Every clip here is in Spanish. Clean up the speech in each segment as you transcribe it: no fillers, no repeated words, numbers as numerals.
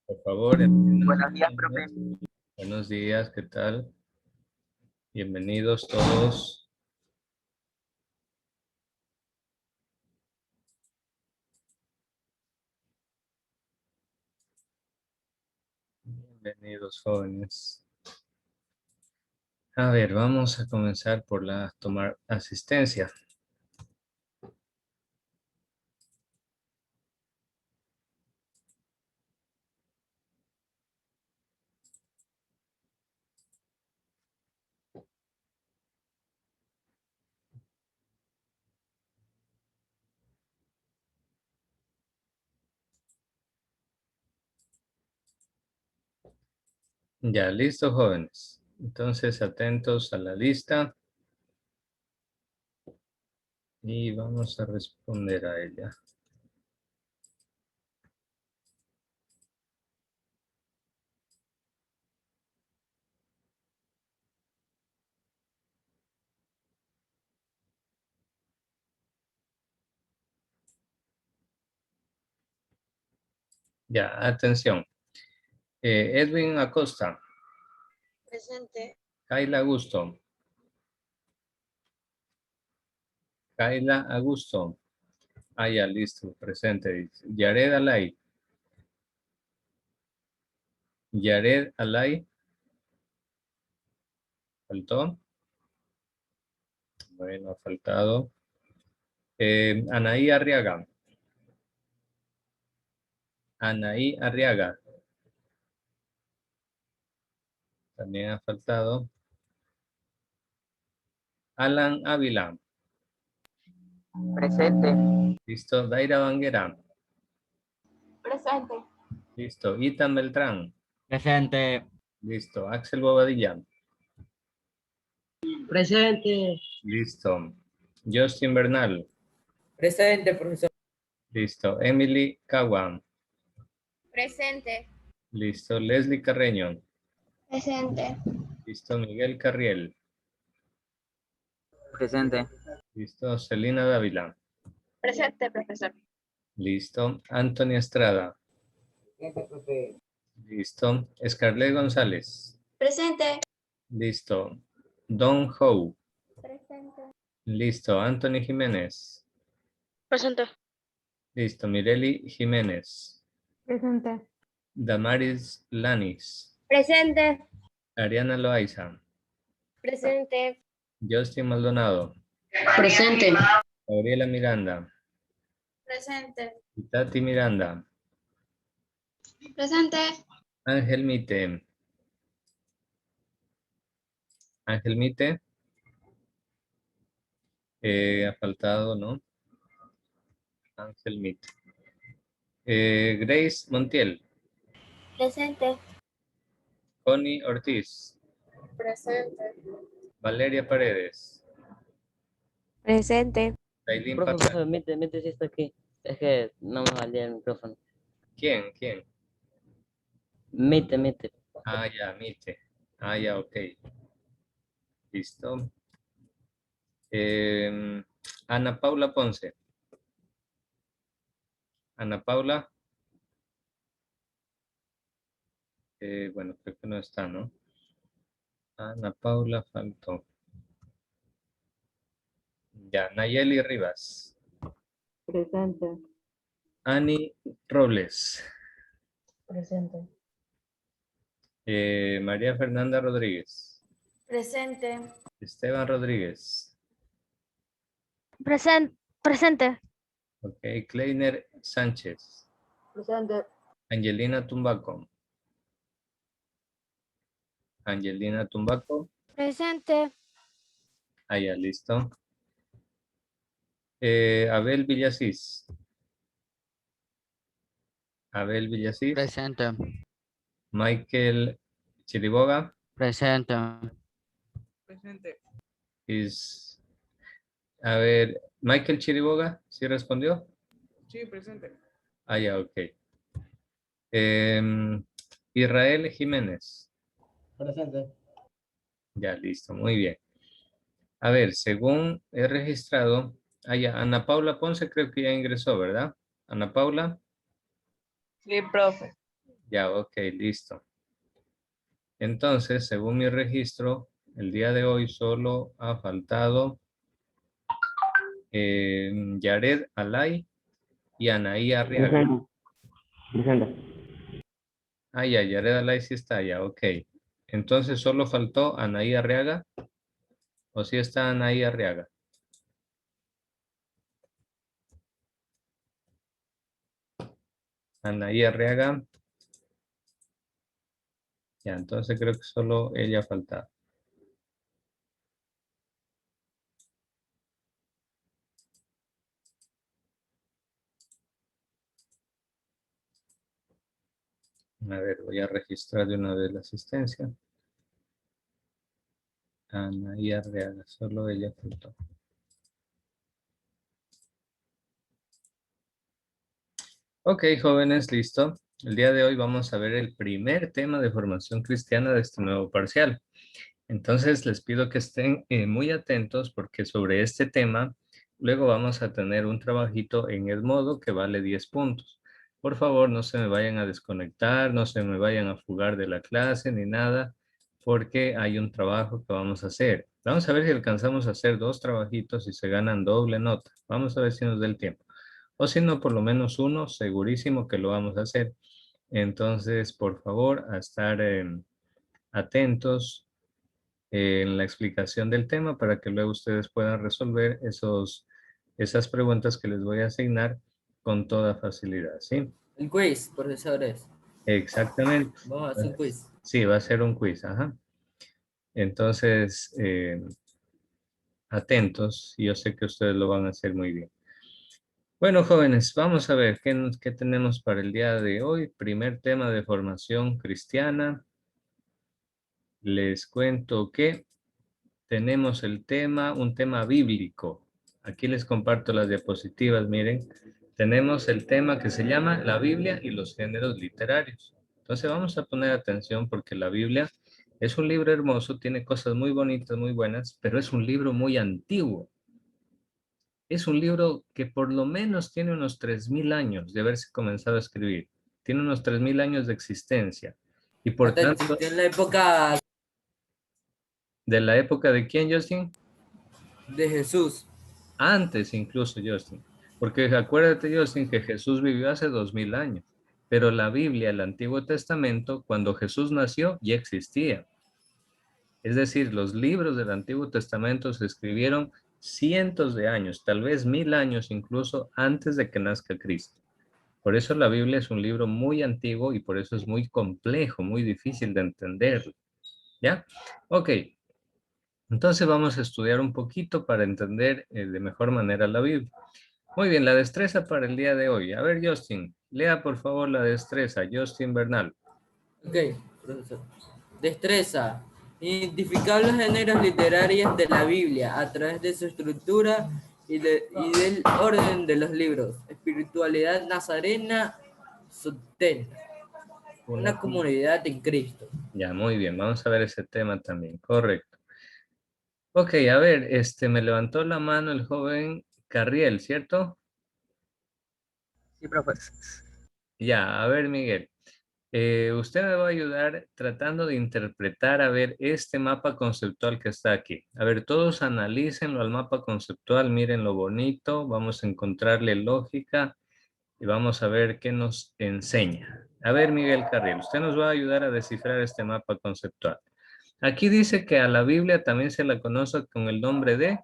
Por favor. Buenos días, profe. Buenos días, ¿qué tal? Bienvenidos todos. Bienvenidos, jóvenes. A ver, vamos a comenzar por tomar asistencia. Ya, listo, jóvenes. Entonces, atentos a la lista. Y vamos a responder a ella. Ya, atención. Edwin Acosta. Presente. Kayla Augusto. Kayla Augusto. Ah, ya, listo, presente. Yared Alay. Yared Alay. ¿Faltó? Bueno, ha faltado. Anaí Arriaga. Anaí Arriaga. También ha faltado. Alan Ávila. Presente. Listo. Daira Banguera. Presente. Listo. Itan Beltrán. Presente. Listo. Axel Bobadilla. Presente. Listo. Justin Bernal. Presente, profesor. Listo. Emily Caguan. Presente. Listo. Leslie Carreño. Presente. Listo. Miguel Carriel. Presente. Listo. Celina Dávila. Presente, profesor. Listo. Anthony Estrada. Listo. Scarlett González. Presente. Listo. Don Howe. Presente. Listo. Anthony Jiménez. Presente. Listo. Mireli Jiménez. Presente. Damaris Lanis. Presente. Ariana Loaiza. Presente. Justin Maldonado. Presente. Gabriela Miranda. Presente. Tati Miranda. Presente. Ángel Mite. Ángel Mite. Ha faltado, ¿no? Ángel Mite. Grace Montiel. Presente. Connie Ortiz. Presente. Valeria Paredes. Presente. Tailín Profe, Pacán. mete si está aquí. Es que no me valía el micrófono. ¿Quién? ¿Quién? Mete. Ah, ya, Mite. Ah, ya, ok. Listo. Ana Paula Ponce. Ana Paula. Bueno, creo que no está, ¿no? Ana Paula faltó. Ya, Nayeli Rivas. Presente. Ani Robles. Presente. María Fernanda Rodríguez. Presente. Esteban Rodríguez. Presente. Ok, Kleiner Sánchez. Presente. Angelina Tumbaco. Angelina Tumbaco. Presente. Ah, ya, listo. Abel Villasís. Abel Villasís. Presente. Michael Chiriboga. Presente. Presente. A ver, Michael Chiriboga, ¿sí respondió? Sí, presente. Ah, ya, ok. Israel Jiménez. Presente. Ya, listo, muy bien. A ver, según he registrado, ya, Ana Paula Ponce creo que ya ingresó, ¿verdad? Ana Paula. Sí, profe. Ya, ok, listo. Entonces, según mi registro, el día de hoy solo ha faltado Yared Alay y Anaí Arriaga. Presente. Ah, ya, Yared Alay sí está, ya, ok. Entonces, solo faltó Anaí Arriaga, o sí está Anaí Arriaga. Anaí Arriaga. Ya, entonces creo que solo ella faltaba. A ver, voy a registrar de una vez la asistencia. Anaí Arriaga, solo ella faltó. Ok, jóvenes, listo. El día de hoy vamos a ver el primer tema de formación cristiana de este nuevo parcial. Entonces, les pido que estén muy atentos porque sobre este tema luego vamos a tener un trabajito en Edmodo que vale 10 puntos. Por favor, no se me vayan a desconectar, no se me vayan a fugar de la clase ni nada, porque hay un trabajo que vamos a hacer. Vamos a ver si alcanzamos a hacer 2 trabajitos y se ganan doble nota. Vamos a ver si nos da el tiempo. O si no, por lo menos uno, segurísimo que lo vamos a hacer. Entonces, por favor, a estar atentos en la explicación del tema para que luego ustedes puedan resolver esas preguntas que les voy a asignar con toda facilidad, ¿sí? Un quiz, profesores. Exactamente. Vamos a hacer un quiz. Sí, va a ser un quiz, ajá. Entonces, atentos, y yo sé que ustedes lo van a hacer muy bien. Bueno, jóvenes, vamos a ver qué tenemos para el día de hoy. Primer tema de formación cristiana. Les cuento que tenemos un tema bíblico. Aquí les comparto las diapositivas, miren. Tenemos el tema que se llama la Biblia y los géneros literarios. Entonces vamos a poner atención porque la Biblia es un libro hermoso, tiene cosas muy bonitas, muy buenas, pero es un libro muy antiguo. Es un libro que por lo menos tiene unos 3000 años de haberse comenzado a escribir. Tiene unos 3000 años de existencia. Y por Hasta tanto, existió en la época ¿de la época de quién, Justin? de Jesús. Antes incluso, Justin. Porque acuérdate, Justin, que Jesús vivió hace 2000 años. Pero la Biblia, el Antiguo Testamento, cuando Jesús nació, ya existía. Es decir, los libros del Antiguo Testamento se escribieron cientos de años, tal vez 1000 años incluso antes de que nazca Cristo. Por eso la Biblia es un libro muy antiguo y por eso es muy complejo, muy difícil de entender. ¿Ya? Ok, entonces vamos a estudiar un poquito para entender de mejor manera la Biblia. Muy bien, la destreza para el día de hoy. A ver, Justin, lea por favor la destreza. Justin Bernal. Ok, profesor. Destreza. Identificar los géneros literarios de la Biblia a través de su estructura y del orden de los libros. Espiritualidad nazarena, sostén. Una comunidad en Cristo. Ya, muy bien, vamos a ver ese tema también. Correcto. Ok, a ver, me levantó la mano el joven Carriel, ¿cierto? Sí, profe. Ya, a ver, Miguel. Usted me va a ayudar tratando de interpretar, a ver, este mapa conceptual que está aquí. A ver, todos analícenlo al mapa conceptual, miren lo bonito, vamos a encontrarle lógica y vamos a ver qué nos enseña. A ver, Miguel Carriel, usted nos va a ayudar a descifrar este mapa conceptual. Aquí dice que a la Biblia también se la conoce con el nombre de...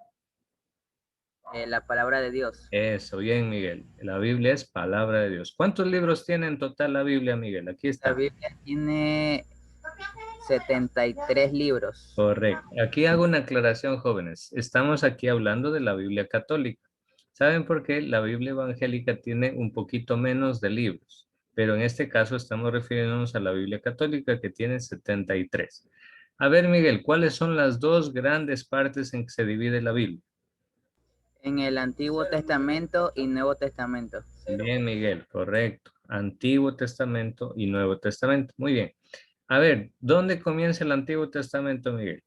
La palabra de Dios. Eso, bien, Miguel. La Biblia es palabra de Dios. ¿Cuántos libros tiene en total la Biblia, Miguel? Aquí La está. Biblia tiene 73 libros. Correcto. Aquí hago una aclaración, jóvenes. Estamos aquí hablando de la Biblia católica. ¿Saben por qué? La Biblia evangélica tiene un poquito menos de libros, pero en este caso estamos refiriéndonos a la Biblia católica que tiene 73. A ver, Miguel, ¿cuáles son las dos grandes partes en que se divide la Biblia? En el Antiguo Testamento y Nuevo Testamento. Bien, Miguel, correcto. Antiguo Testamento y Nuevo Testamento. Muy bien. A ver, ¿dónde comienza el Antiguo Testamento, Miguel?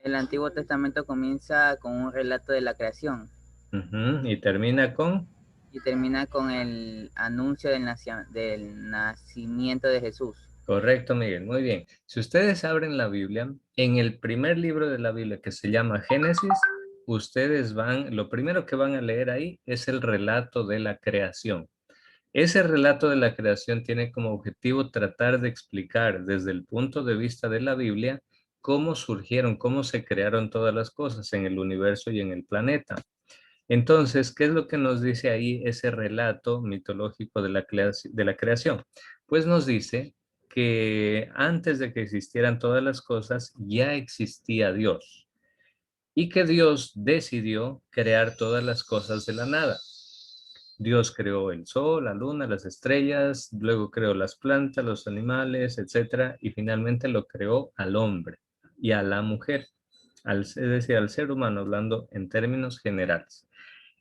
El Antiguo Testamento comienza con un relato de la creación. Ujú, y termina con... Y termina con el anuncio del nacimiento de Jesús. Correcto, Miguel. Muy bien. Si ustedes abren la Biblia, en el primer libro de la Biblia que se llama Génesis, ustedes lo primero que van a leer ahí es el relato de la creación. Ese relato de la creación tiene como objetivo tratar de explicar desde el punto de vista de la Biblia cómo surgieron, cómo se crearon todas las cosas en el universo y en el planeta. Entonces, ¿qué es lo que nos dice ahí ese relato mitológico de la creación? Pues nos dice que antes de que existieran todas las cosas, ya existía Dios y que Dios decidió crear todas las cosas de la nada. Dios creó el sol, la luna, las estrellas, luego creó las plantas, los animales, etcétera, y finalmente lo creó al hombre y a la mujer, es decir, al ser humano, hablando en términos generales.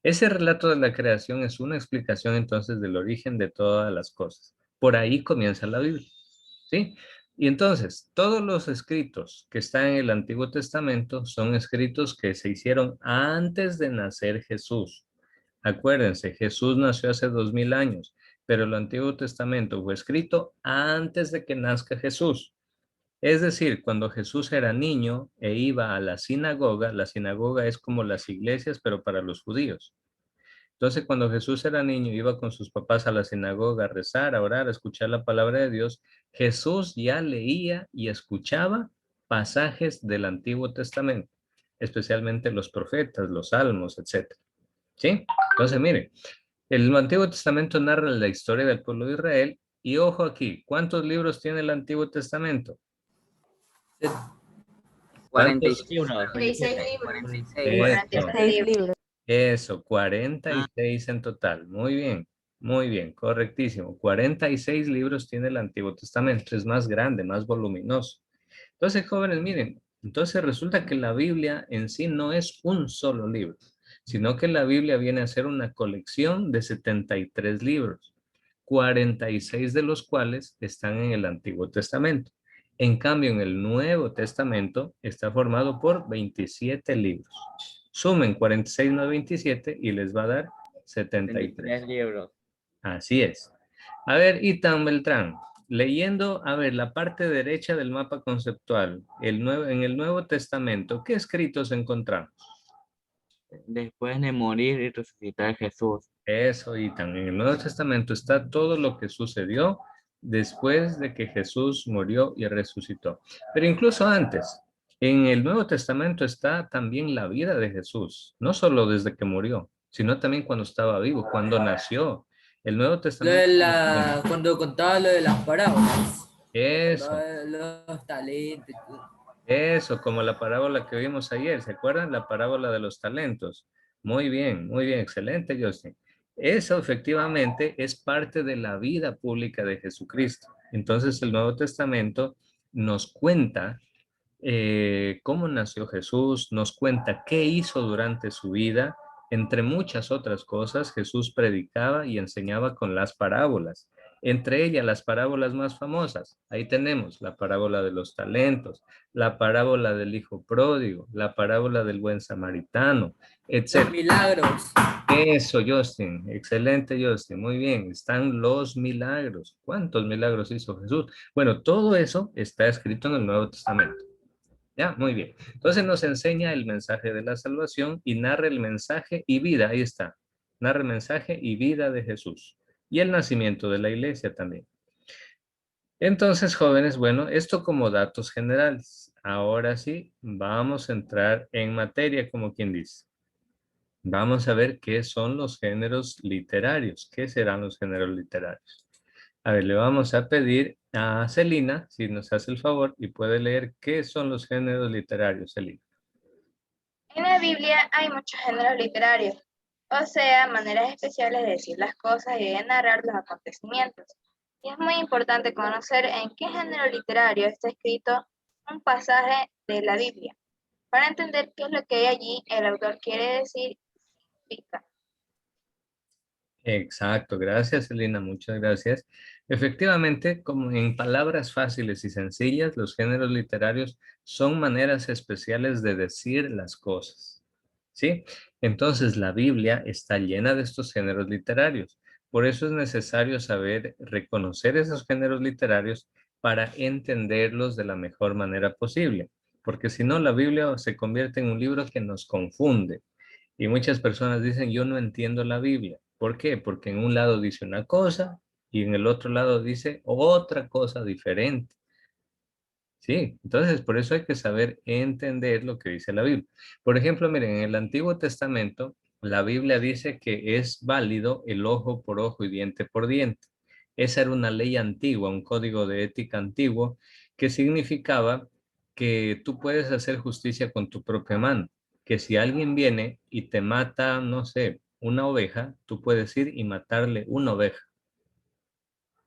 Ese relato de la creación es una explicación entonces del origen de todas las cosas. Por ahí comienza la Biblia, ¿sí? Y entonces, todos los escritos que están en el Antiguo Testamento son escritos que se hicieron antes de nacer Jesús. Acuérdense, Jesús nació hace 2000 años, pero el Antiguo Testamento fue escrito antes de que nazca Jesús. Es decir, cuando Jesús era niño e iba a la sinagoga es como las iglesias, pero para los judíos. Entonces, cuando Jesús era niño, iba con sus papás a la sinagoga a rezar, a orar, a escuchar la palabra de Dios, Jesús ya leía y escuchaba pasajes del Antiguo Testamento, especialmente los profetas, los salmos, etc. ¿Sí? Entonces, miren, el Antiguo Testamento narra la historia del pueblo de Israel y ojo aquí, ¿cuántos libros tiene el Antiguo Testamento? ¿Cuántos? 46 Eso. Eso, 46 en total. Muy bien, correctísimo. 46 libros tiene el Antiguo Testamento, es más grande, más voluminoso. Entonces, jóvenes, miren, entonces resulta que la Biblia en sí no es un solo libro, sino que la Biblia viene a ser una colección de 73 libros, 46 de los cuales están en el Antiguo Testamento. En cambio, en el Nuevo Testamento está formado por 27 libros. Sumen 46 más 27 y les va a dar 73 libros. Así es. A ver, Itan Beltrán, leyendo, a ver, la parte derecha del mapa conceptual, en el Nuevo Testamento, ¿qué escritos encontramos? Después de morir y resucitar Jesús. Eso, Itan, en el Nuevo Testamento está todo lo que sucedió después de que Jesús murió y resucitó. Pero incluso antes, en el Nuevo Testamento está también la vida de Jesús, no solo desde que murió, sino también cuando estaba vivo, cuando nació. El Nuevo Testamento. Cuando contaba lo de las parábolas. Eso. Los talentos. Eso, como la parábola que vimos ayer, ¿se acuerdan? La parábola de los talentos. Muy bien, excelente, Justin. Eso efectivamente es parte de la vida pública de Jesucristo. Entonces el Nuevo Testamento nos cuenta cómo nació Jesús, nos cuenta qué hizo durante su vida. Entre muchas otras cosas, Jesús predicaba y enseñaba con las parábolas. Entre ellas, las parábolas más famosas. Ahí tenemos la parábola de los talentos, la parábola del hijo pródigo, la parábola del buen samaritano, etc. Los milagros. Eso, Justin. Excelente, Justin. Muy bien. Están los milagros. ¿Cuántos milagros hizo Jesús? Bueno, todo eso está escrito en el Nuevo Testamento. Ya, muy bien. Entonces nos enseña el mensaje de la salvación y narra el mensaje y vida. Ahí está. Narra el mensaje y vida de Jesús. Y el nacimiento de la iglesia también. Entonces, jóvenes, bueno, esto como datos generales. Ahora sí, vamos a entrar en materia, como quien dice. Vamos a ver qué son los géneros literarios. ¿Qué serán los géneros literarios? A ver, le vamos a pedir a Celina, si nos hace el favor, y puede leer qué son los géneros literarios, Celina. En la Biblia hay muchos géneros literarios, o sea, maneras especiales de decir las cosas y de narrar los acontecimientos. Y es muy importante conocer en qué género literario está escrito un pasaje de la Biblia, para entender qué es lo que hay allí el autor quiere decir y significa. Exacto, gracias, Celina, muchas gracias. Efectivamente, como en palabras fáciles y sencillas, los géneros literarios son maneras especiales de decir las cosas. ¿Sí? Entonces la Biblia está llena de estos géneros literarios. Por eso es necesario saber reconocer esos géneros literarios para entenderlos de la mejor manera posible. Porque si no, la Biblia se convierte en un libro que nos confunde. Y muchas personas dicen, yo no entiendo la Biblia. ¿Por qué? Porque en un lado dice una cosa y en el otro lado dice otra cosa diferente. Sí, entonces por eso hay que saber entender lo que dice la Biblia. Por ejemplo, miren, en el Antiguo Testamento, la Biblia dice que es válido el ojo por ojo y diente por diente. Esa era una ley antigua, un código de ética antiguo que significaba que tú puedes hacer justicia con tu propia mano. Que si alguien viene y te mata, no sé, una oveja, tú puedes ir y matarle una oveja.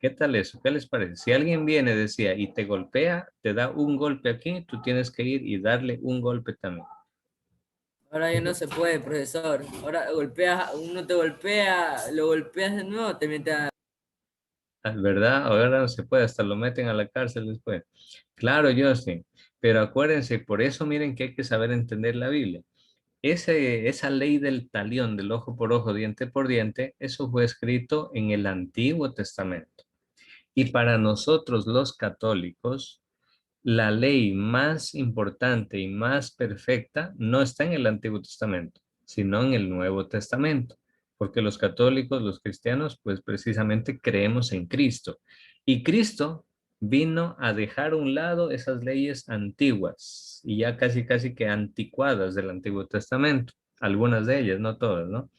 ¿Qué tal eso? ¿Qué les parece? Si alguien viene, decía, y te golpea, te da un golpe aquí, tú tienes que ir y darle un golpe también. Ahora ya no se puede, profesor. Ahora golpeas, uno te golpea, lo golpeas de nuevo, te mete a... ¿Verdad? Ahora no se puede, hasta lo meten a la cárcel después. Claro, yo sí. Pero acuérdense, por eso miren que hay que saber entender la Biblia. Esa ley del talión, del ojo por ojo, diente por diente, eso fue escrito en el Antiguo Testamento. Y para nosotros los católicos, la ley más importante y más perfecta no está en el Antiguo Testamento, sino en el Nuevo Testamento, porque los católicos, los cristianos, pues precisamente creemos en Cristo. Y Cristo vino a dejar a un lado esas leyes antiguas y ya casi casi que anticuadas del Antiguo Testamento, algunas de ellas, no todas, ¿no?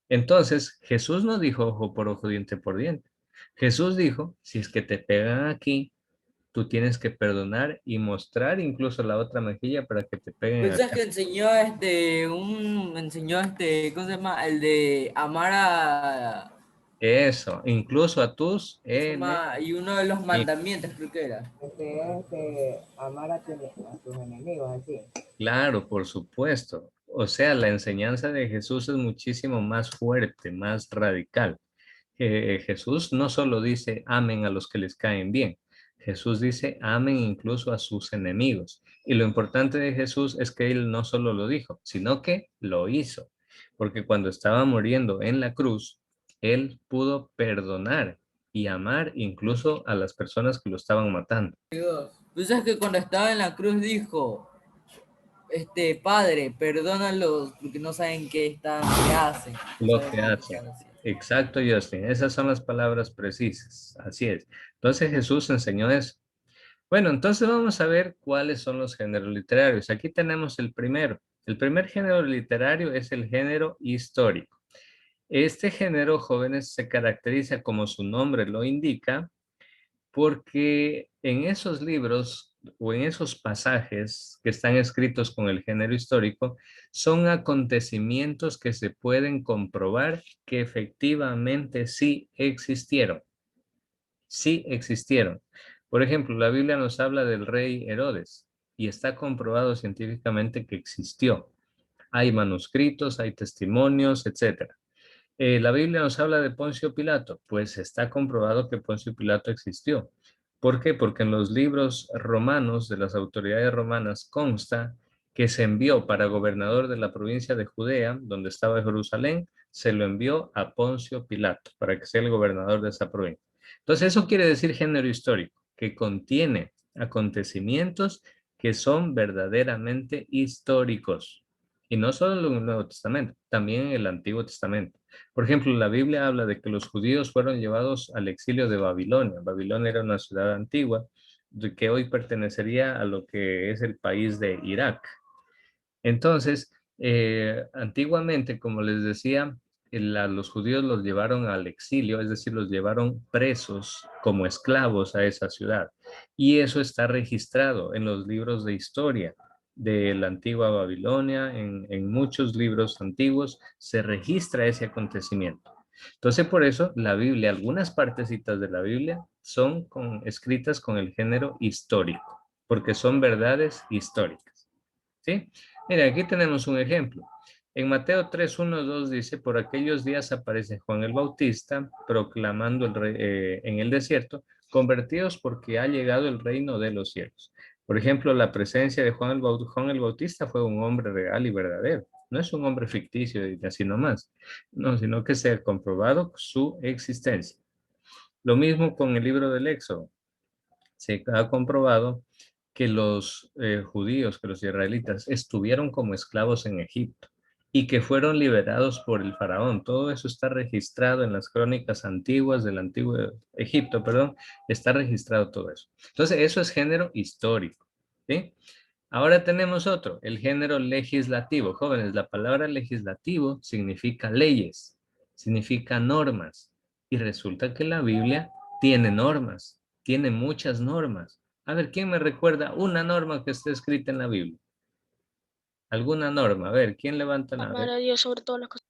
Entonces, Jesús no dijo ojo por ojo, diente por diente. Jesús dijo, si es que te pegan aquí, tú tienes que perdonar y mostrar incluso la otra mejilla para que te peguen Pensás acá. que enseñó enseñó ¿cómo se llama? El de amar a, Eso, incluso a tus ¿cómo se llama? Y uno de los enemigos. mandamientos creo que era. Amar a tus enemigos, así. Claro, por supuesto. O sea, la enseñanza de Jesús es muchísimo más fuerte, más radical. Jesús no solo dice amen a los que les caen bien, Jesús dice amen incluso a sus enemigos. Y lo importante de Jesús es que él no solo lo dijo, sino que lo hizo. Porque cuando estaba muriendo en la cruz, él pudo perdonar y amar incluso a las personas que lo estaban matando. Pensás que cuando estaba en la cruz dijo, Padre, perdónalos porque no saben qué hacen. No Lo saben que lo que hacen. están haciendo. Exacto, Justin. Esas son las palabras precisas. Así es. Entonces Jesús enseñó eso. Bueno, entonces vamos a ver cuáles son los géneros literarios. Aquí tenemos el primero. El primer género literario es el género histórico. Este género, jóvenes, se caracteriza, como su nombre lo indica, porque en esos libros o en esos pasajes que están escritos con el género histórico, son acontecimientos que se pueden comprobar que efectivamente sí existieron. Sí existieron. Por ejemplo, la Biblia nos habla del rey Herodes y está comprobado científicamente que existió. Hay manuscritos, hay testimonios, etcétera. La Biblia nos habla de Poncio Pilato, pues está comprobado que Poncio Pilato existió. ¿Por qué? Porque en los libros romanos de las autoridades romanas consta que se envió para gobernador de la provincia de Judea, donde estaba Jerusalén, se lo envió a Poncio Pilato para que sea el gobernador de esa provincia. Entonces eso quiere decir género histórico, que contiene acontecimientos que son verdaderamente históricos. Y no solo en el Nuevo Testamento, también en el Antiguo Testamento. Por ejemplo, la Biblia habla de que los judíos fueron llevados al exilio de Babilonia. Babilonia era una ciudad antigua que hoy pertenecería a lo que es el país de Irak. Entonces, antiguamente, como les decía, los judíos los llevaron al exilio, es decir, los llevaron presos como esclavos a esa ciudad. Y eso está registrado en los libros de historia de la antigua Babilonia, en muchos libros antiguos se registra ese acontecimiento. Entonces, por eso la Biblia, algunas partecitas de la Biblia son escritas con el género histórico, porque son verdades históricas. ¿Sí? Mira, aquí tenemos un ejemplo. En Mateo 3, 1, 2 dice, por aquellos días aparece Juan el Bautista proclamando en el desierto, convertidos porque ha llegado el reino de los cielos. Por ejemplo, la presencia de Juan el Bautista fue un hombre real y verdadero. No es un hombre ficticio y así nomás. No, sino que se ha comprobado su existencia. Lo mismo con el libro del Éxodo. Se ha comprobado que los judíos, que los israelitas estuvieron como esclavos en Egipto y que fueron liberados por el faraón. Todo eso está registrado en las crónicas antiguas del antiguo Egipto, perdón, está registrado todo eso. Entonces, eso es género histórico, ¿sí? Ahora tenemos otro, el género legislativo. Jóvenes, la palabra legislativo significa leyes, significa normas. Y resulta que la Biblia tiene normas, tiene muchas normas. A ver, ¿quién me recuerda una norma que esté escrita en la Biblia? ¿Alguna norma? A ver, ¿quién levanta la mano? a Dios sobre todas las cosas.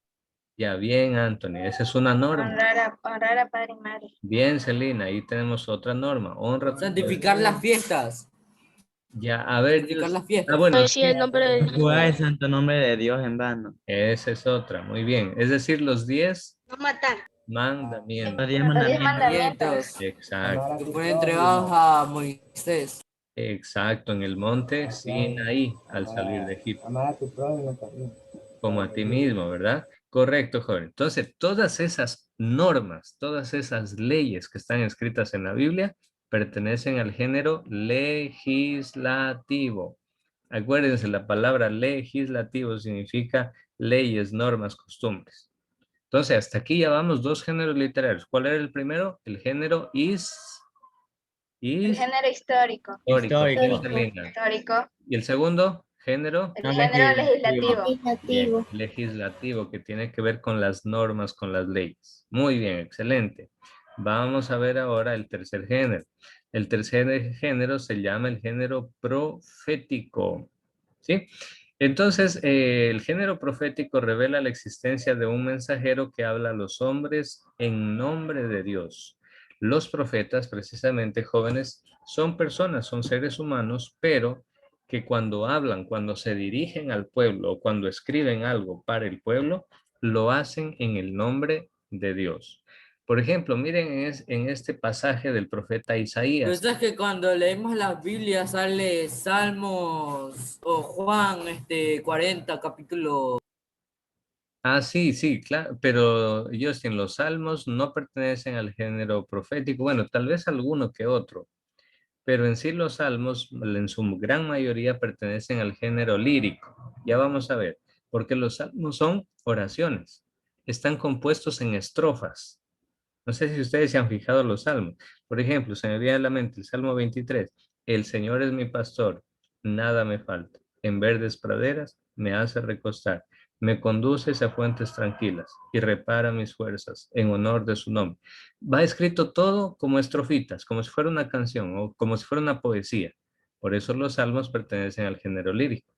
Ya, bien, Anthony, esa es una norma. Honrar a padre y madre. Bien, Celina, ahí tenemos otra norma. Honra a tu padre. Santificar las fiestas. Ya, a ver, Santificar las Ah, fiestas. bueno, Decía el nombre de Jugar el santo nombre de Dios en vano. esa es otra, muy bien. Es decir, los 10 no matar. mandamientos. Los 10 Los 10 mandamientos. mandamientos. Exacto, Amar a Que tu fueron entregados prójimo. a Moisés. exacto, en el monte Sinaí, al salir de Egipto, Amar a tu prójimo también. como a ti mismo, ¿verdad? Correcto, joven. Entonces, todas esas normas, todas esas leyes que están escritas en la Biblia pertenecen al género legislativo. Acuérdense, la palabra legislativo significa leyes, normas, costumbres. Entonces, hasta aquí ya vamos dos géneros literarios. ¿Cuál era el primero? El género El género histórico. histórico. Celina. Histórico. Y el segundo género, El género legislativo. bien, legislativo, que tiene que ver con las normas, con las leyes. Muy bien, excelente. Vamos a ver ahora el tercer género. El tercer género se llama el género profético. ¿Sí? Entonces, el género profético revela la existencia de un mensajero que habla a los hombres en nombre de Dios. Los profetas, precisamente jóvenes, son personas, son seres humanos, pero que cuando hablan, cuando se dirigen al pueblo o cuando escriben algo para el pueblo, lo hacen en el nombre de Dios. Por ejemplo, miren en este pasaje del profeta Isaías. Pero es que cuando leemos la Biblia sale Salmos o Juan 40, capítulo. Ah, sí, sí, claro, pero ellos en los salmos no pertenecen al género profético, bueno, tal vez alguno que otro, pero en sí los salmos en su gran mayoría pertenecen al género lírico. Ya vamos a ver, porque los salmos son oraciones, están compuestos en estrofas. No sé si ustedes se han fijado los salmos. Por ejemplo, se me viene a la mente el Salmo 23. El Señor es mi pastor, nada me falta. En verdes praderas me hace recostar. Me conduces a fuentes tranquilas y repara mis fuerzas en honor de su nombre. Va escrito todo como estrofitas, como si fuera una canción o como si fuera una poesía. Por eso los salmos pertenecen al género lírico.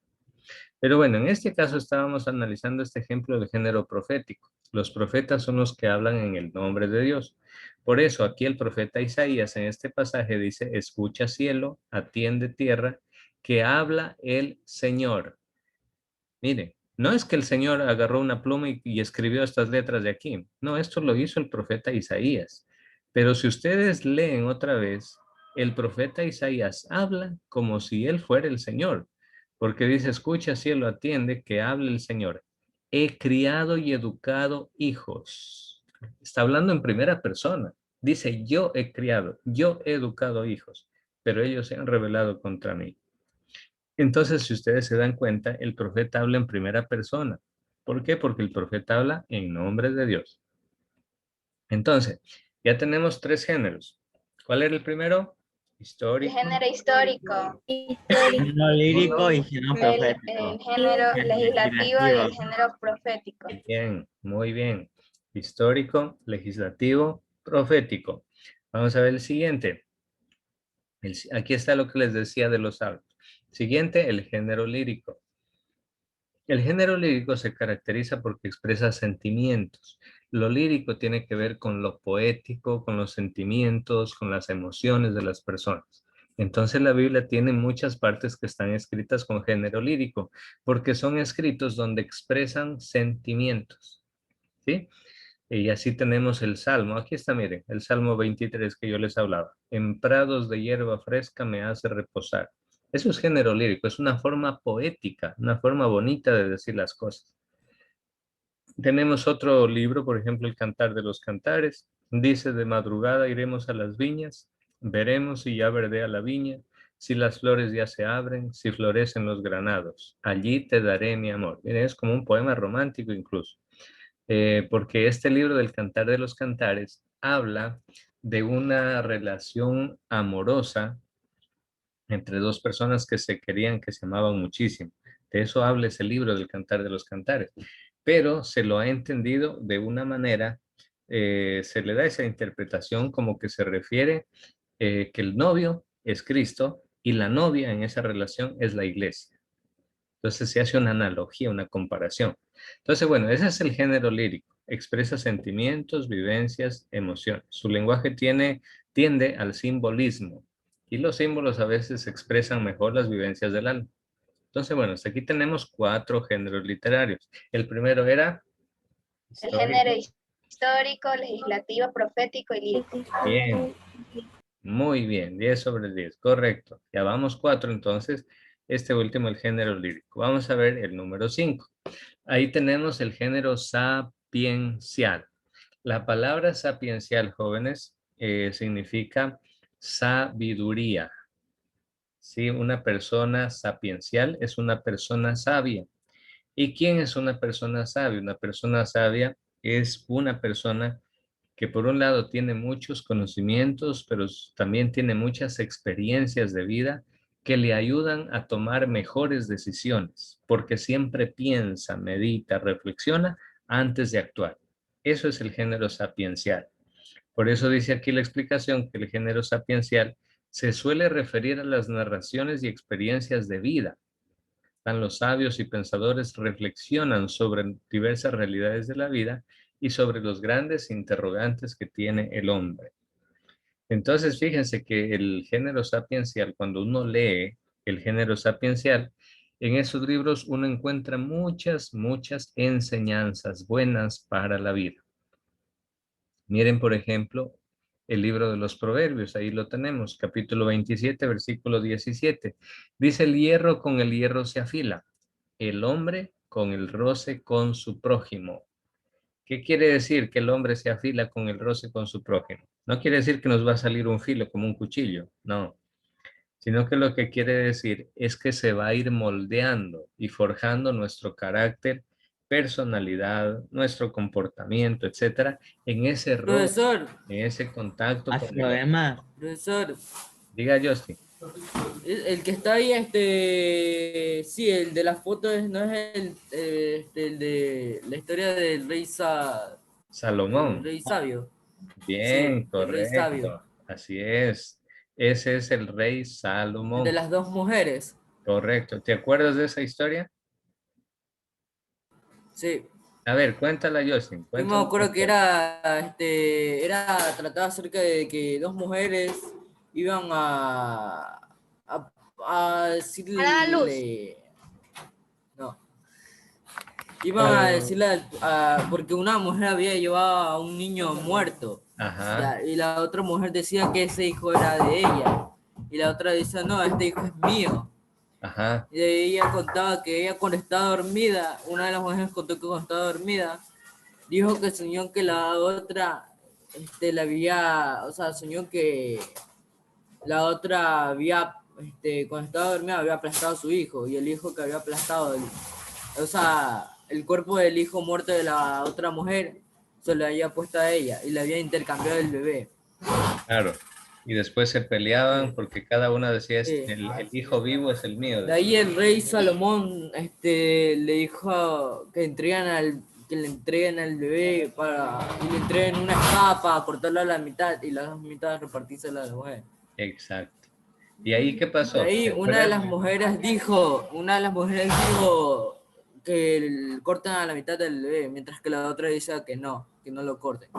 Pero bueno, en este caso estábamos analizando este ejemplo de género profético. Los profetas son los que hablan en el nombre de Dios. Por eso aquí el profeta Isaías en este pasaje dice, escucha cielo, atiende tierra, que habla el Señor. Miren, no es que el Señor agarró una pluma y escribió estas letras de aquí. No, esto lo hizo el profeta Isaías. Pero si ustedes leen otra vez, el profeta Isaías habla como si él fuera el Señor. Porque dice, escucha, cielo, atiende, que hable el Señor. He criado y educado hijos. Está hablando en primera persona. Dice, yo he criado, yo he educado hijos, pero ellos se han rebelado contra mí. Entonces, si ustedes se dan cuenta, el profeta habla en primera persona. ¿Por qué? Porque el profeta habla en nombre de Dios. Entonces, ya tenemos tres géneros. ¿Cuál era el primero? El Histórico. género histórico. Género lírico y género El profético. género legislativo y el género profético. Bien, muy bien. Histórico, legislativo, profético. Vamos a ver el siguiente. Aquí está lo que les decía de los salmos. Siguiente, el género lírico. El género lírico se caracteriza porque expresa sentimientos. Lo lírico tiene que ver con lo poético, con los sentimientos, con las emociones de las personas. Entonces la Biblia tiene muchas partes que están escritas con género lírico, porque son escritos donde expresan sentimientos. ¿Sí? Y así tenemos el Salmo. Aquí está, miren, el Salmo 23 que yo les hablaba. En prados de hierba fresca me hace reposar. Eso es género lírico, es una forma poética, una forma bonita de decir las cosas. Tenemos otro libro, por ejemplo, El Cantar de los Cantares. Dice: de madrugada iremos a las viñas, veremos si ya verdea la viña, si las flores ya se abren, si florecen los granados. Allí te daré mi amor. Miren, es como un poema romántico incluso. Porque este libro del Cantar de los Cantares habla de una relación amorosa entre dos personas que se querían, que se amaban muchísimo. De eso habla ese libro del Cantar de los Cantares. Pero se lo ha entendido de una manera, se le da esa interpretación como que se refiere que el novio es Cristo y la novia en esa relación es la iglesia. Entonces se hace una analogía, una comparación. Entonces, bueno, ese es el género lírico. Expresa sentimientos, vivencias, emociones. Su lenguaje tiende al simbolismo y los símbolos a veces expresan mejor las vivencias del alma. Entonces, bueno, hasta aquí tenemos 4 géneros literarios. El primero era El género histórico. histórico, legislativo, profético y lírico. Bien, muy bien, 10 sobre 10, correcto. Ya vamos 4 entonces. Este último, el género lírico. Vamos a ver el número 5. Ahí tenemos el género sapiencial. La palabra sapiencial, jóvenes, significa sabiduría. ¿Sí? Una persona sapiencial es una persona sabia. ¿Y quién es una persona sabia? Una persona sabia es una persona que por un lado tiene muchos conocimientos, pero también tiene muchas experiencias de vida que le ayudan a tomar mejores decisiones, porque siempre piensa, medita, reflexiona antes de actuar. Eso es el género sapiencial. Por eso dice aquí la explicación que el género sapiencial se suele referir a las narraciones y experiencias de vida. Los sabios y pensadores reflexionan sobre diversas realidades de la vida y sobre los grandes interrogantes que tiene el hombre. Entonces, fíjense que el género sapiencial, cuando uno lee el género sapiencial, en esos libros uno encuentra muchas enseñanzas buenas para la vida. Miren, por ejemplo, el libro de los Proverbios, ahí lo tenemos, capítulo 27, versículo 17. Dice: el hierro con el hierro se afila, el hombre con el roce con su prójimo. ¿Qué quiere decir que el hombre se afila con el roce con su prójimo? No quiere decir que nos va a salir un filo como un cuchillo, no. Sino que lo que quiere decir es que se va a ir moldeando y forjando nuestro carácter, personalidad, nuestro comportamiento, etcétera, en ese roce, Profesor, en ese contacto con el otro. Problema. profesor, Diga, Justin. el que está ahí, sí, el de las fotos no es el de la historia del rey, el Salomón. rey sabio. Sí, Bien, el rey sabio. correcto. Así es. Ese es el rey El de Salomón. las 2 mujeres. Correcto. ¿Te acuerdas de esa historia? Sí. A ver, cuéntala, Justin. Yo me Cuéntala. acuerdo que trataba acerca de que 2 mujeres iban a A la luz. decirle, no, iban a decirle, porque una mujer había llevado a un niño muerto, Ajá, ya, y la otra mujer decía que ese hijo era de ella, y la otra dice, no, este hijo es mío. ajá. Y ella contaba que ella cuando estaba dormida, una de las mujeres contó que cuando estaba dormida, dijo que soñó que la otra, la había, o sea, soñó que la otra había, cuando estaba dormida había aplastado a su hijo, y el hijo que había aplastado, o sea, el cuerpo del hijo muerto de la otra mujer, se lo había puesto a ella, y le había intercambiado el bebé. Claro. Y después se peleaban Sí, porque cada una decía: sí. el hijo vivo es el mío. De ahí el rey Salomón le dijo que le entreguen al bebé y le entreguen una espada para cortarlo a la mitad y las 2 mitades repartírsela a la mujer. Exacto. ¿Y ahí qué De pasó? ahí una de las mujeres dijo que corten a la mitad del bebé, mientras que la otra dice que no lo corten.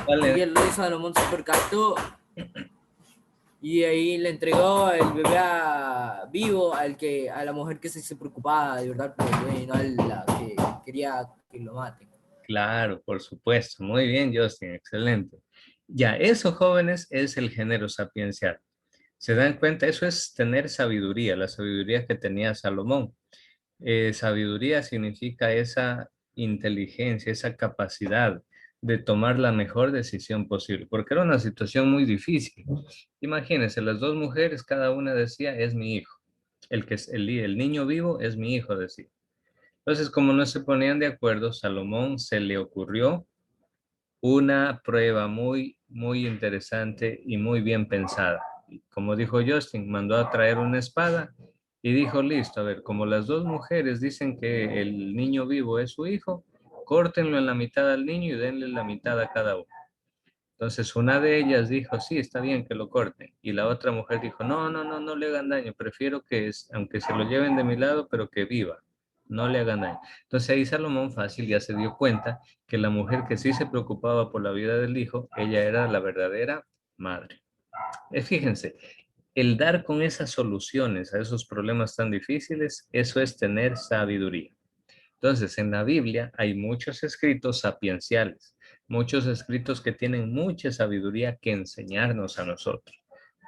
Y el rey Salomón se percató y ahí le entregó el bebé vivo a la mujer que se preocupaba de verdad por el bebé y no a la que quería que lo maten. Claro, por supuesto. Muy bien, Justin. Excelente. Ya, eso, jóvenes, es el género sapiencial. ¿Se dan cuenta? Eso es tener sabiduría, la sabiduría que tenía Salomón. Sabiduría significa esa inteligencia, esa capacidad de tomar la mejor decisión posible, porque era una situación muy difícil. Imagínense, las dos mujeres, cada una decía, es mi hijo. El niño vivo es mi hijo, decía. Entonces, como no se ponían de acuerdo, Salomón se le ocurrió una prueba muy, muy interesante y muy bien pensada. Como dijo Justin, mandó a traer una espada y dijo, listo, a ver, como las dos mujeres dicen que el niño vivo es su hijo, córtenlo en la mitad al niño y denle la mitad a cada uno. Entonces una de ellas dijo, sí, está bien que lo corten. Y la otra mujer dijo, no, no, no, no le hagan daño, prefiero que, aunque se lo lleven de mi lado, pero que viva, no le hagan daño. Entonces ahí Salomón fácil ya se dio cuenta que la mujer que sí se preocupaba por la vida del hijo, ella era la verdadera madre. Fíjense, el dar con esas soluciones a esos problemas tan difíciles, eso es tener sabiduría. Entonces, en la Biblia hay muchos escritos sapienciales, muchos escritos que tienen mucha sabiduría que enseñarnos a nosotros.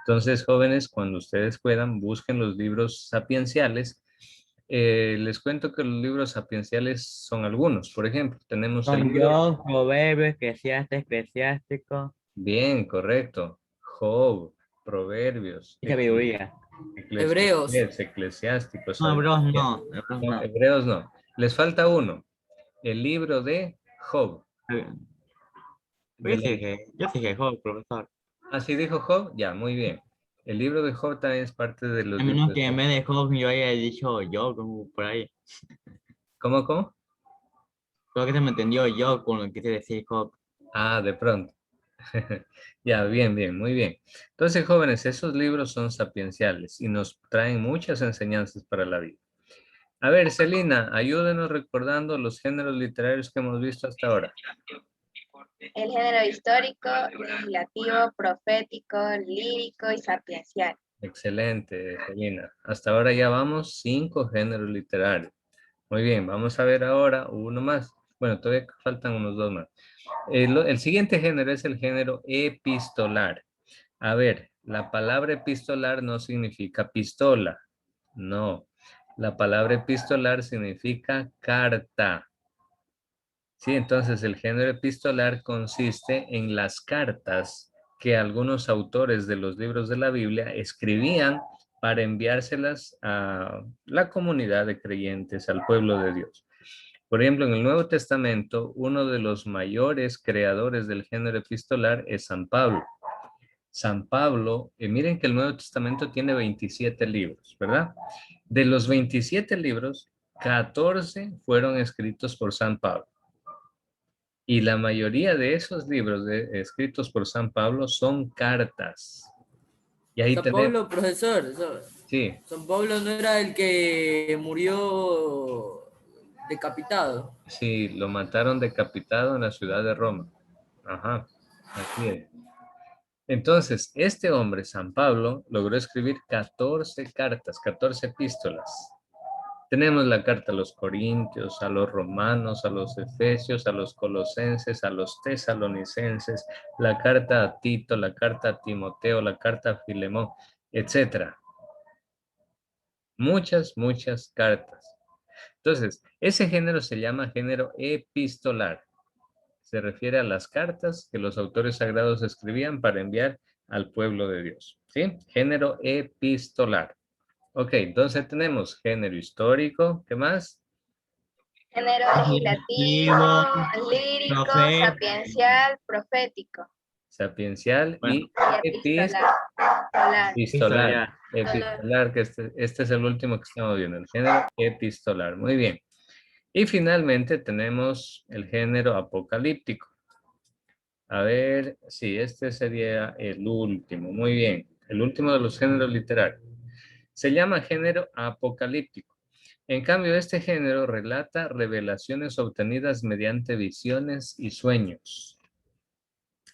Entonces, jóvenes, cuando ustedes puedan, busquen los libros sapienciales. Les cuento que los libros sapienciales son algunos. Por ejemplo, tenemos el Son libro... yo, Proverbios, Eclesiástico Bien, correcto. Job, Proverbios, y sabiduría. Hebreos. Eclesiásticos, No, bros, Sabiduría. no. Hebreos No, no. Hebreos no. Les falta uno. El libro de Job. De la- Yo sí dije, joder, profesor. Así dijo Job, ya, muy bien. El libro de Job también es parte de los A menos libros. que en vez de joven yo haya dicho yo, como por ahí. ¿Cómo, cómo? Creo que se me entendió yo con lo que quise decir joven. Ah, de pronto. Ya, bien, bien, muy bien. Entonces, jóvenes, esos libros son sapienciales y nos traen muchas enseñanzas para la vida. A ver, Celina, ayúdenos recordando los géneros literarios que hemos visto hasta ahora. El género histórico, legislativo, profético, lírico y sapiencial. Excelente, Celina. Hasta ahora ya vamos 5 géneros literarios. Muy bien, vamos a ver ahora uno más. Bueno, todavía faltan unos 2 más. El siguiente género es el género epistolar. A ver, la palabra epistolar no significa pistola. No. La palabra epistolar significa carta. Sí, entonces el género epistolar consiste en las cartas que algunos autores de los libros de la Biblia escribían para enviárselas a la comunidad de creyentes, al pueblo de Dios. Por ejemplo, en el Nuevo Testamento, uno de los mayores creadores del género epistolar es San Pablo. San Pablo, miren que el Nuevo Testamento tiene 27 libros, ¿verdad? De los 27 libros, 14 fueron escritos por San Pablo. Y la mayoría de esos libros escritos por San Pablo son cartas. Y ahí San tenemos, Pablo, profesor. sí, San Pablo no era el que murió decapitado. sí, lo mataron decapitado en la ciudad de Roma. Ajá, así es. Entonces, este hombre, San Pablo, logró escribir 14 cartas, 14 epístolas. Tenemos la carta a los Corintios, a los Romanos, a los Efesios, a los Colosenses, a los Tesalonicenses, la carta a Tito, la carta a Timoteo, la carta a Filemón, etcétera. Muchas, muchas cartas. Entonces, ese género se llama género epistolar. Se refiere a las cartas que los autores sagrados escribían para enviar al pueblo de Dios. ¿Sí? Género epistolar. Ok, entonces tenemos género histórico. ¿Qué más? Género legislativo, Legislativo, lírico, profético. sapiencial, profético Sapiencial Bueno, y y epistolar. epistolar. historia. Epistolar, que este es el último que estamos viendo, el género epistolar. Muy bien. Y finalmente tenemos el género apocalíptico. A ver, sí, este sería el último. Muy bien. El último de los géneros literarios. Se llama género apocalíptico. En cambio, este género relata revelaciones obtenidas mediante visiones y sueños.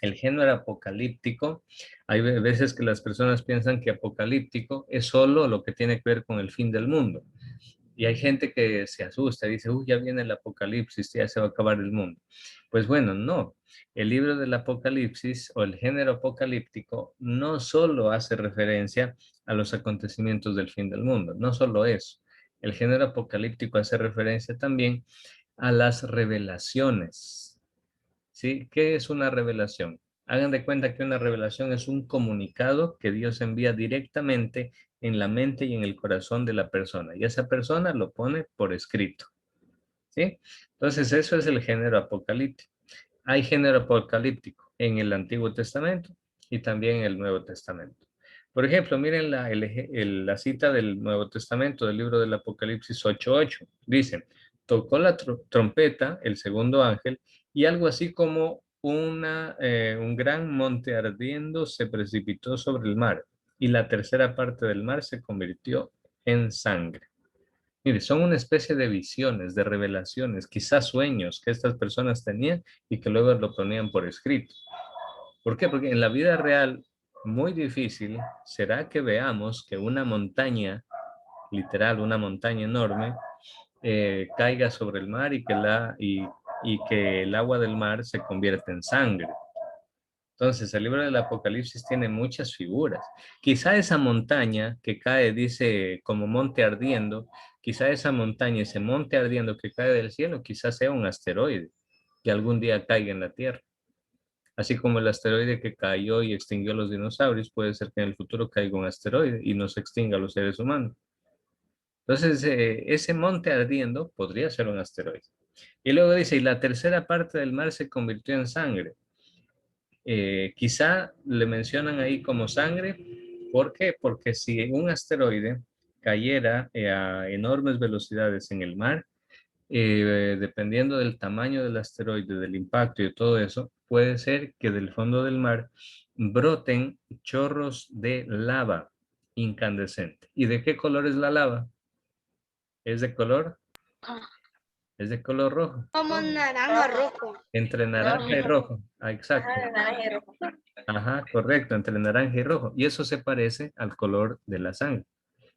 El género apocalíptico, hay veces que las personas piensan que apocalíptico es solo lo que tiene que ver con el fin del mundo. Y hay gente que se asusta, dice, uy, ya viene el apocalipsis, ya se va a acabar el mundo. Pues bueno, no. El libro del Apocalipsis o el género apocalíptico no solo hace referencia a los acontecimientos del fin del mundo, no solo eso. El género apocalíptico hace referencia también a las revelaciones. ¿Sí? ¿Qué es una revelación? Hagan de cuenta que una revelación es un comunicado que Dios envía directamente en la mente y en el corazón de la persona. Y esa persona lo pone por escrito. ¿Sí? Entonces, eso es el género apocalíptico. Hay género apocalíptico en el Antiguo Testamento y también en el Nuevo Testamento. Por ejemplo, miren la cita del Nuevo Testamento, del libro del Apocalipsis 8:8. Dice, tocó la trompeta, el segundo ángel, y algo así como un gran monte ardiendo se precipitó sobre el mar, y la tercera parte del mar se convirtió en sangre. Mire, son una especie de visiones, de revelaciones, quizás sueños que estas personas tenían y que luego lo ponían por escrito. ¿Por qué? Porque en la vida real, muy difícil será que veamos que una montaña, literal, una montaña enorme, caiga sobre el mar y que el agua del mar se convierta en sangre. Entonces, el libro del Apocalipsis tiene muchas figuras. Quizá esa montaña que cae, dice, como monte ardiendo, quizá esa montaña, ese monte ardiendo que cae del cielo, quizá sea un asteroide que algún día caiga en la Tierra. Así como el asteroide que cayó y extinguió a los dinosaurios, puede ser que en el futuro caiga un asteroide y nos extinga a los seres humanos. Entonces, ese monte ardiendo podría ser un asteroide. Y luego dice, y la tercera parte del mar se convirtió en sangre. Quizá le mencionan ahí como sangre. ¿Por qué? Porque si un asteroide cayera a enormes velocidades en el mar, dependiendo del tamaño del asteroide, del impacto y de todo eso, puede ser que del fondo del mar broten chorros de lava incandescente. ¿Y de qué color es la lava? ¿Es de color? Es de color rojo. Como naranja rojo. Entre naranja y rojo. Ah, exacto. Ajá, naranja y rojo. Ajá, correcto, entre naranja y rojo. Y eso se parece al color de la sangre.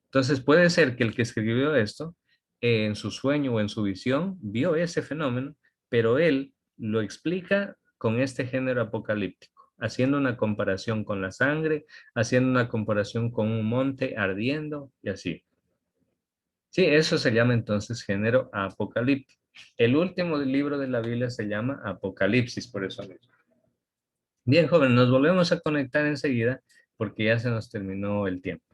Entonces puede ser que el que escribió esto, en su sueño o en su visión, vio ese fenómeno, pero él lo explica con este género apocalíptico, haciendo una comparación con la sangre, haciendo una comparación con un monte ardiendo y así. Sí, eso se llama entonces género apocalíptico. El último libro de la Biblia se llama Apocalipsis, por eso mismo. Bien, joven, nos volvemos a conectar enseguida porque ya se nos terminó el tiempo.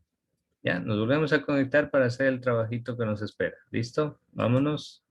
Ya, nos volvemos a conectar para hacer el trabajito que nos espera. ¿Listo? Vámonos.